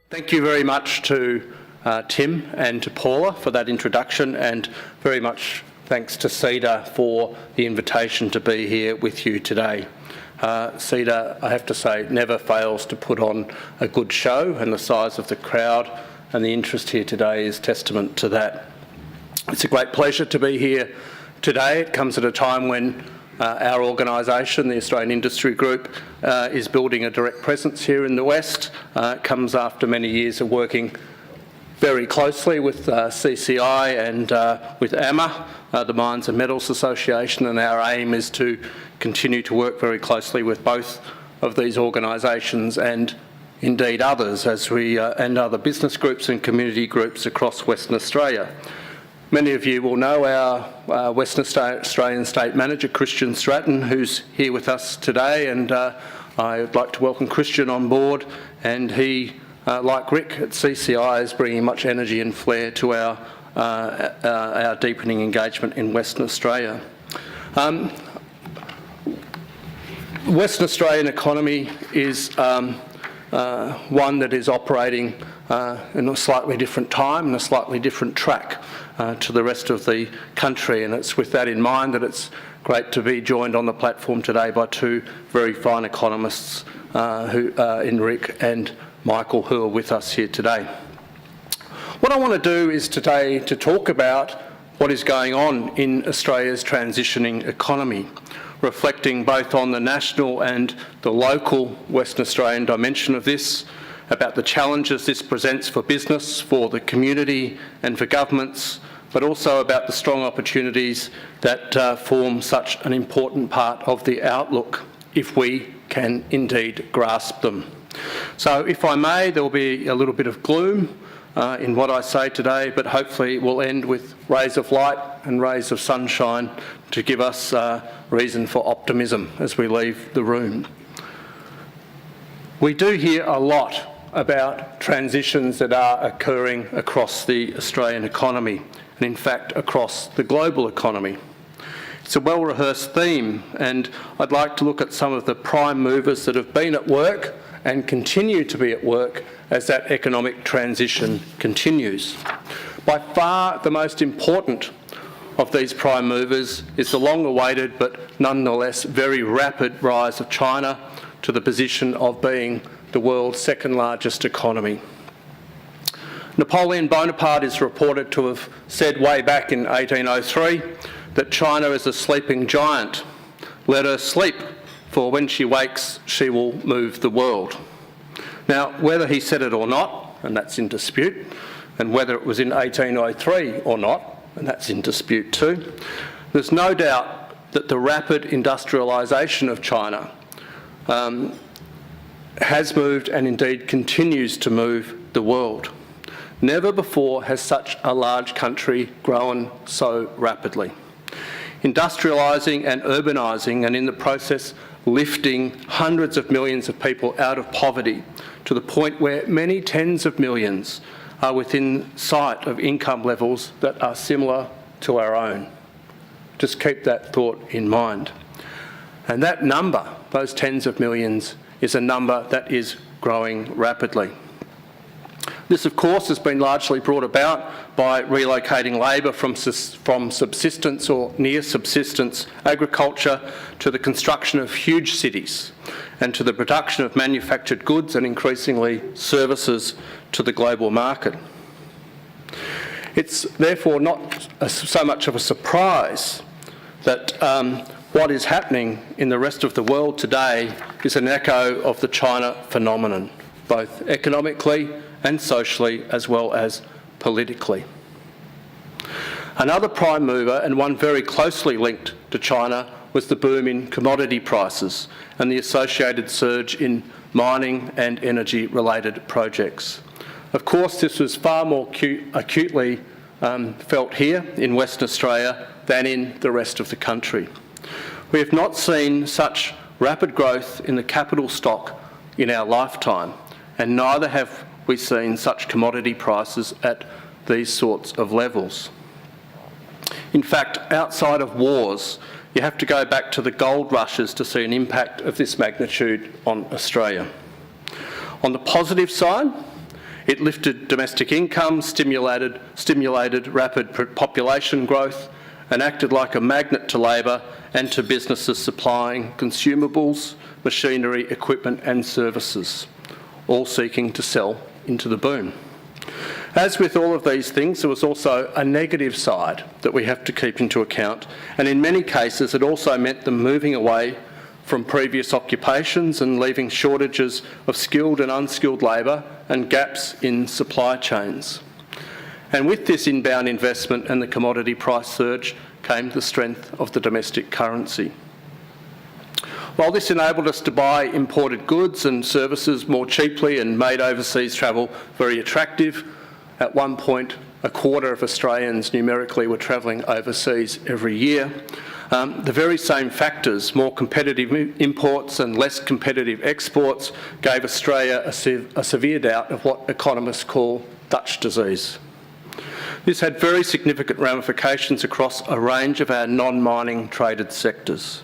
Thank you very much to Tim and to Paula for that introduction, and very much thanks to CEDA for the invitation to be here with you today. CEDA, I have to say, never fails to put on a good show, and the size of the crowd and the interest here today is testament to that. It's a great pleasure to be here today. It comes at a time when our organisation, the Australian Industry Group, is building a direct presence here in the West. It comes after many years of working very closely with CCI and with AMA, the Mines and Metals Association, and our aim is to continue to work very closely with both of these organisations and indeed others as we and other business groups and community groups across Western Australia. Many of you will know our Western Australian State Manager, Christian Stratton, who's here with us today, and I'd like to welcome Christian on board, and he, like Rick at CCI, is bringing much energy and flair to our deepening engagement in Western Australia. Western Australian economy is one that is operating in a slightly different time and a slightly different track to the rest of the country, and it's with that in mind that it's great to be joined on the platform today by two very fine economists, in Rick and Michael, who are with us here today. What I want to do is today to talk about what is going on in Australia's transitioning economy, reflecting both on the national and the local Western Australian dimension of this, about the challenges this presents for business, for the community and for governments, but also about the strong opportunities that form such an important part of the outlook, if we can indeed grasp them. So if I may, there will be a little bit of gloom in what I say today, but hopefully we'll end with rays of light and rays of sunshine to give us reason for optimism as we leave the room. We do hear a lot about transitions that are occurring across the Australian economy, and in fact across the global economy. It's a well-rehearsed theme, and I'd like to look at some of the prime movers that have been at work and continue to be at work as that economic transition continues. By far the most important of these prime movers is the long-awaited but nonetheless very rapid rise of China to the position of being the world's second largest economy. Napoleon Bonaparte is reported to have said way back in 1803 that China is a sleeping giant. Let her sleep, for when she wakes, she will move the world. Now, whether he said it or not, and that's in dispute, and whether it was in 1803 or not, and that's in dispute too, there's no doubt that the rapid industrialisation of China has moved and indeed continues to move the world. Never before has such a large country grown so rapidly, industrialising and urbanising, and in the process lifting hundreds of millions of people out of poverty to the point where many tens of millions are within sight of income levels that are similar to our own. Just keep that thought in mind. And that number, those tens of millions, is a number that is growing rapidly. This, of course, has been largely brought about by relocating labour from subsistence or near subsistence agriculture to the construction of huge cities and to the production of manufactured goods and increasingly services to the global market. It's therefore not so much of a surprise that what is happening in the rest of the world today is an echo of the China phenomenon, both economically and socially as well as politically. Another prime mover, and one very closely linked to China, was the boom in commodity prices and the associated surge in mining and energy-related projects. Of course, this was far more acutely felt here in Western Australia than in the rest of the country. We have not seen such rapid growth in the capital stock in our lifetime, and neither have we seen such commodity prices at these sorts of levels. In fact, outside of wars, You have to go back to the gold rushes to see an impact of this magnitude on Australia. On the positive side, it lifted domestic income, stimulated rapid population growth, and acted like a magnet to labour and to businesses supplying consumables, machinery, equipment and services, all seeking to sell into the boom. As with all of these things, there was also a negative side that we have to keep into account, and in many cases it also meant them moving away from previous occupations and leaving shortages of skilled and unskilled labour and gaps in supply chains. And with this inbound investment and the commodity price surge came the strength of the domestic currency. While this enabled us to buy imported goods and services more cheaply and made overseas travel very attractive, at one point a quarter of Australians numerically were travelling overseas every year, the very same factors, more competitive imports and less competitive exports, gave Australia a severe bout of what economists call Dutch disease. This had very significant ramifications across a range of our non-mining traded sectors.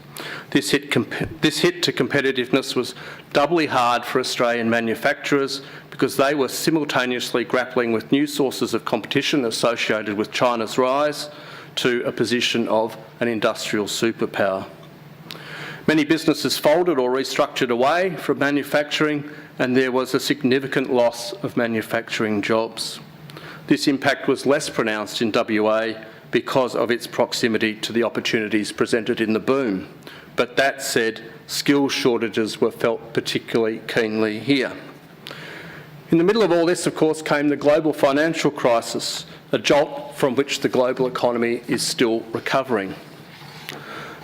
This hit to competitiveness was doubly hard for Australian manufacturers because they were simultaneously grappling with new sources of competition associated with China's rise to a position of an industrial superpower. Many businesses folded or restructured away from manufacturing, and there was a significant loss of manufacturing jobs. This impact was less pronounced in WA because of its proximity to the opportunities presented in the boom. But that said, skill shortages were felt particularly keenly here. In the middle of all this, of course, came the global financial crisis, a jolt from which the global economy is still recovering.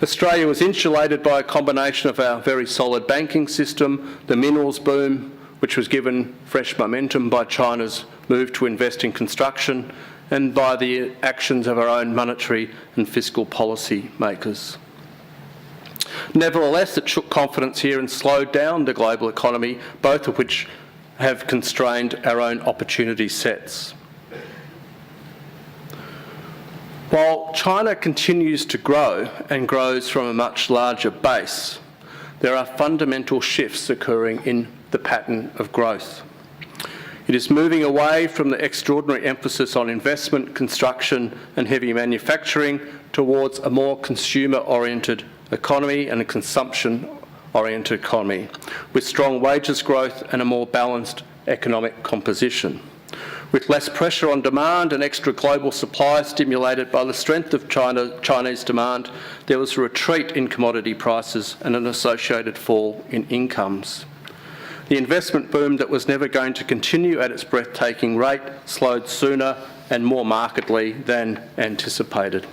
Australia was insulated by a combination of our very solid banking system, the minerals boom, which was given fresh momentum by China's move to invest in construction, and by the actions of our own monetary and fiscal policy makers. Nevertheless, it shook confidence here and slowed down the global economy, both of which have constrained our own opportunity sets. While China continues to grow and grows from a much larger base, there are fundamental shifts occurring in the pattern of growth. It is moving away from the extraordinary emphasis on investment, construction and heavy manufacturing towards a more consumer-oriented economy and a consumption-oriented economy, with strong wages growth and a more balanced economic composition. With less pressure on demand and extra global supply stimulated by the strength of Chinese demand, there was a retreat in commodity prices and an associated fall in incomes. The investment boom that was never going to continue at its breathtaking rate slowed sooner and more markedly than anticipated.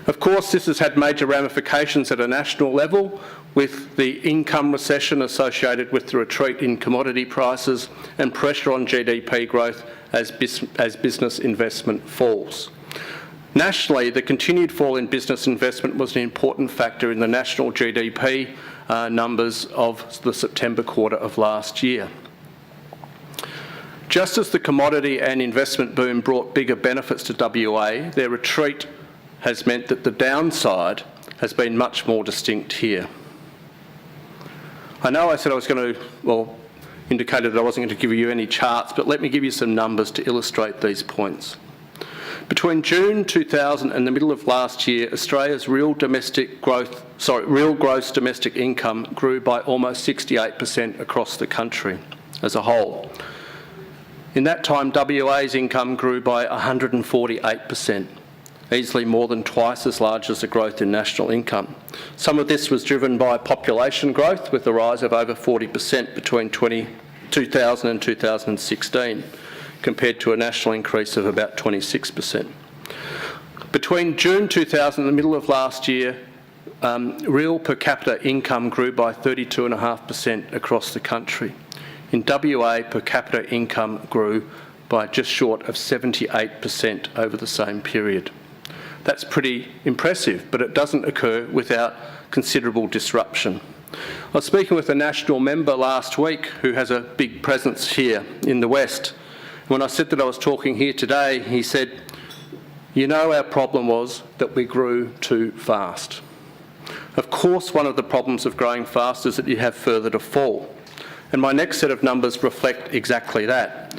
Of course, this has had major ramifications at a national level, with the income recession associated with the retreat in commodity prices and pressure on GDP growth as business investment falls. Nationally, the continued fall in business investment was an important factor in the national GDP numbers of the September quarter of last year. Just as the commodity and investment boom brought bigger benefits to WA, their retreat has meant that the downside has been much more distinct here. I know I said I was going to, indicated that I wasn't going to give you any charts, but let me give you some numbers to illustrate these points. Between June 2000 and the middle of last year, Australia's real gross domestic income grew by almost 68% across the country as a whole. In that time, WA's income grew by 148%, easily more than twice as large as the growth in national income. Some of this was driven by population growth, with a rise of over 40% between 2000 and 2016, compared to a national increase of about 26%. Between June 2000 and the middle of last year, real per capita income grew by 32.5% across the country. In WA, per capita income grew by just short of 78% over the same period. That's pretty impressive, but it doesn't occur without considerable disruption. I was speaking with a national member last week who has a big presence here in the West. When I said that I was talking here today, he said, "You know, our problem was that we grew too fast." Of course, one of the problems of growing fast is that you have further to fall, and my next set of numbers reflect exactly that.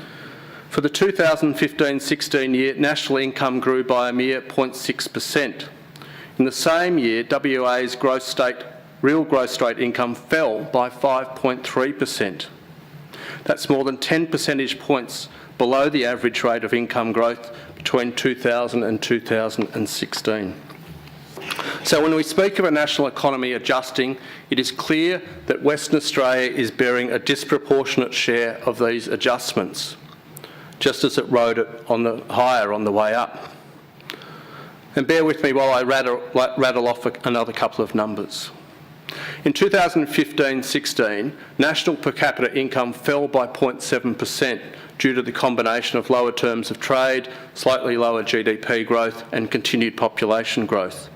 For the 2015-16 year, national income grew by a mere 0.6%. In the same year, WA's real gross state income fell by 5.3%. That's more than 10 percentage points below the average rate of income growth between 2000 and 2016. So when we speak of a national economy adjusting, it is clear that Western Australia is bearing a disproportionate share of these adjustments, just as it rode it higher on the way up. And bear with me while I rattle off another couple of numbers. In 2015-16, national per capita income fell by 0.7% due to the combination of lower terms of trade, slightly lower GDP growth and continued population growth.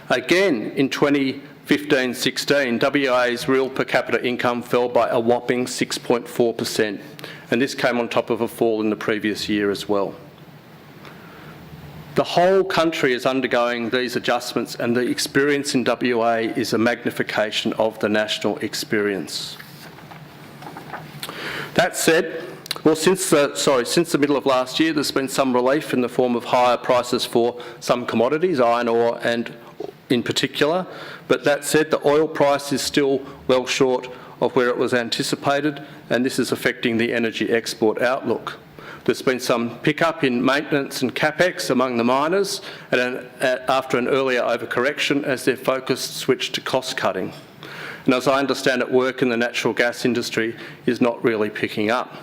Again, in 2015-16, WA's real per capita income fell by a whopping 6.4%, and this came on top of a fall in the previous year as well. The whole country is undergoing these adjustments, and the experience in WA is a magnification of the national experience. That said, well, since the middle of last year, there's been some relief in the form of higher prices for some commodities, iron ore and in particular. But that said, the oil price is still well short of where it was anticipated, and this is affecting the energy export outlook. There's been some pickup in maintenance and capex among the miners after an earlier overcorrection as their focus switched to cost cutting. And as I understand it, work in the natural gas industry is not really picking up.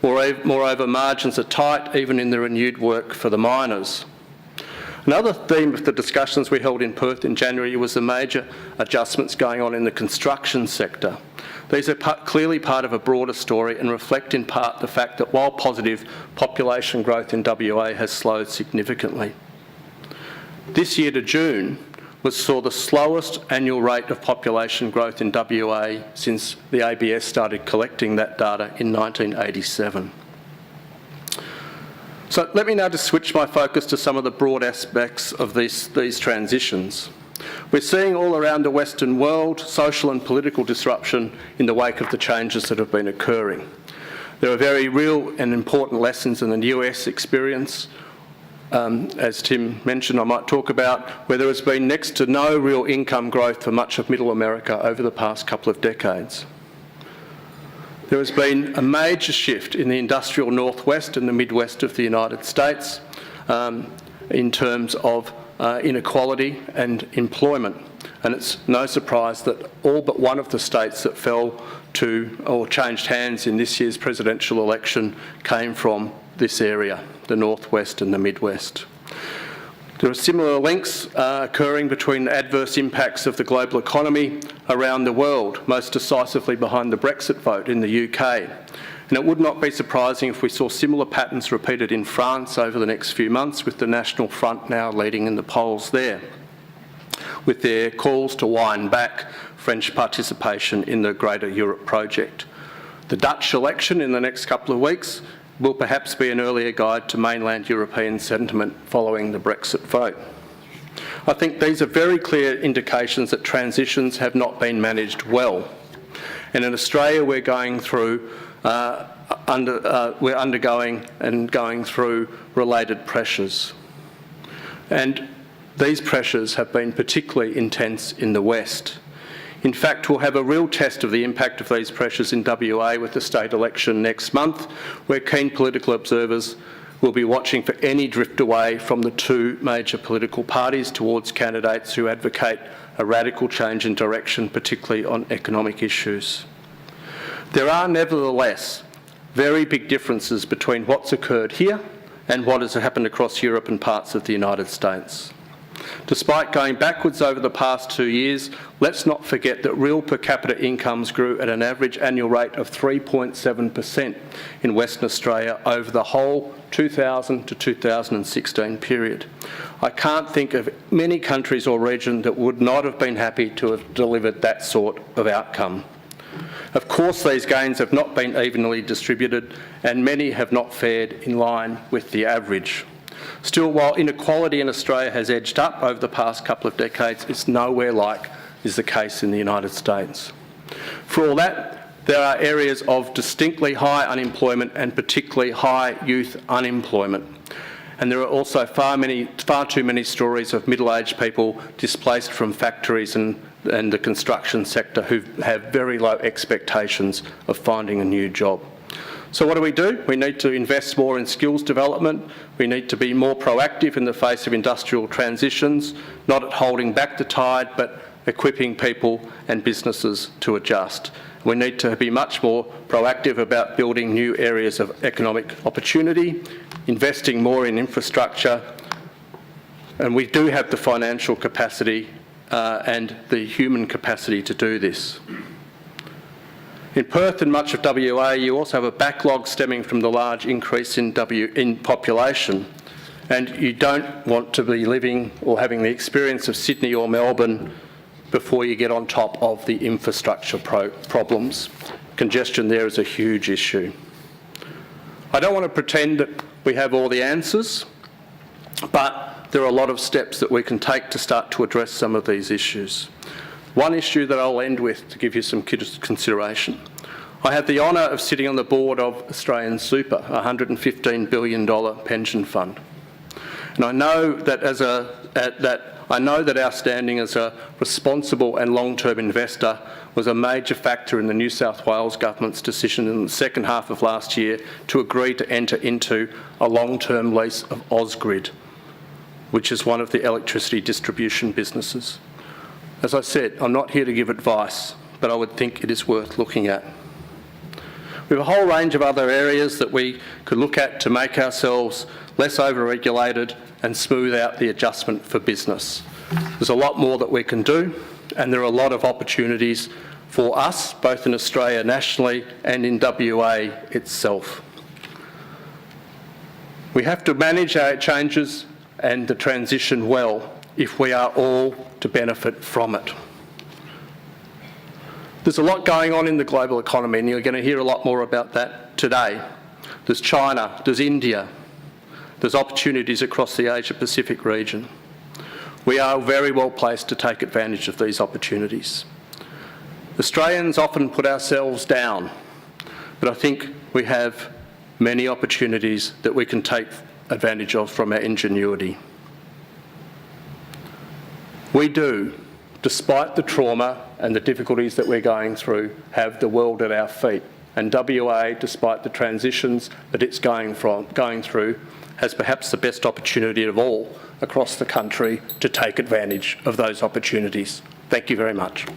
Moreover, margins are tight even in the renewed work for the miners. Another theme of the discussions we held in Perth in January was the major adjustments going on in the construction sector. These are clearly part of a broader story and reflect in part the fact that while positive, population growth in WA has slowed significantly. This year to June saw the slowest annual rate of population growth in WA since the ABS started collecting that data in 1987. So let me now just switch my focus to some of the broad aspects of these transitions. We're seeing all around the Western world social and political disruption in the wake of the changes that have been occurring. There are very real and important lessons in the US experience. As Tim mentioned, I might talk about where there has been next to no real income growth for much of Middle America over the past couple of decades. There has been a major shift in the industrial northwest and the midwest of the United States in terms of inequality and employment. And it's no surprise that all but one of the states that fell to or changed hands in this year's presidential election came from this area, the northwest and the midwest. There are similar links occurring between the adverse impacts of the global economy around the world, most decisively behind the Brexit vote in the UK. And it would not be surprising if we saw similar patterns repeated in France over the next few months, with the National Front now leading in the polls there, with their calls to wind back French participation in the Greater Europe project. The Dutch election in the next couple of weeks will perhaps be an earlier guide to mainland European sentiment following the Brexit vote. I think these are very clear indications that transitions have not been managed well. And in Australia, we're going through undergoing and going through related pressures. And these pressures have been particularly intense in the West. In fact, we'll have a real test of the impact of these pressures in WA with the state election next month, where keen political observers will be watching for any drift away from the two major political parties towards candidates who advocate a radical change in direction, particularly on economic issues. There are nevertheless very big differences between what's occurred here and what has happened across Europe and parts of the United States. Despite going backwards over the past 2 years, let's not forget that real per capita incomes grew at an average annual rate of 3.7% in Western Australia over the whole 2000 to 2016 period. I can't think of many countries or regions that would not have been happy to have delivered that sort of outcome. Of course, these gains have not been evenly distributed, and many have not fared in line with the average. Still, while inequality in Australia has edged up over the past couple of decades, it's nowhere like is the case in the United States. For all that, there are areas of distinctly high unemployment and particularly high youth unemployment. And there are also far too many stories of middle-aged people displaced from factories and the construction sector who have very low expectations of finding a new job. So what do? We need to invest more in skills development. We need to be more proactive in the face of industrial transitions, not at holding back the tide, but equipping people and businesses to adjust. We need to be much more proactive about building new areas of economic opportunity, investing more in infrastructure, and we do have the financial capacity and the human capacity to do this. In Perth and much of WA, you also have a backlog stemming from the large increase in population, and you don't want to be living or having the experience of Sydney or Melbourne before you get on top of the infrastructure problems. Congestion there is a huge issue. I don't want to pretend that we have all the answers, but there are a lot of steps that we can take to start to address some of these issues. One issue that I'll end with to give you some consideration. I have the honour of sitting on the board of Australian Super, a $115 billion pension fund. And I know that our standing as a responsible and long-term investor was a major factor in the New South Wales government's decision in the second half of last year to agree to enter into a long-term lease of Ausgrid, which is one of the electricity distribution businesses. As I said, I'm not here to give advice, but I would think it is worth looking at. We have a whole range of other areas that we could look at to make ourselves less over-regulated and smooth out the adjustment for business. There's a lot more that we can do, and there are a lot of opportunities for us, both in Australia nationally and in WA itself. We have to manage our changes and the transition well if we are all to benefit from it. There's a lot going on in the global economy, and you're going to hear a lot more about that today. There's China, there's India, there's opportunities across the Asia-Pacific region. We are very well placed to take advantage of these opportunities. Australians often put ourselves down, but I think we have many opportunities that we can take advantage of from our ingenuity. We do, despite the trauma and the difficulties that we're going through, have the world at our feet. And WA, despite the transitions that it's going through, has perhaps the best opportunity of all across the country to take advantage of those opportunities. Thank you very much.